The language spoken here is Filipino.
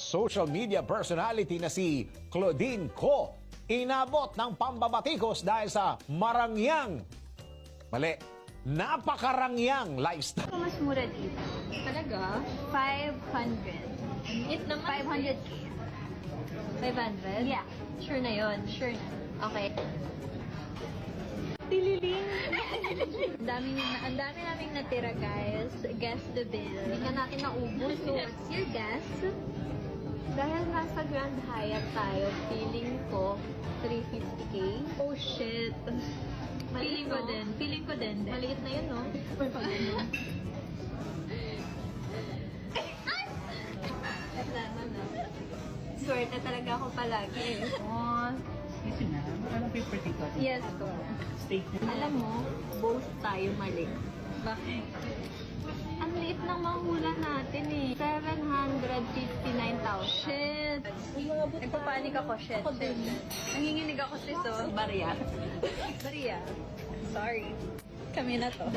social media personality na si Claudine Co inabot ng pambabatikos dahil sa napakarangyang lifestyle. Mas mura dito. Talaga? 500. It naman. 500k. 500? Yeah. Sure na yun. Sure na. Okay. Tililing. Ang dami naming natira, guys. Guess the bill. Hindi nga natin naubos. So, what's your guess? Dahil nasa Grand Hyatt tayo, feeling ko 350k. Oh, shit. Feeling ko din. Feeling ko din. Maliit na yun, no? Tama na. Swerte talaga ako palagi. Oh, Excuse me, anong paper dito? Yes po. Statement. Alam mo, both tayo mali. bakit? Ang liit ng mahula natin eh. 759,000. Shit. Nagpapanik ako, shit. Ako din. Nanginginig ako, sis, oh. Barya. Maria. Sorry. Kami na to.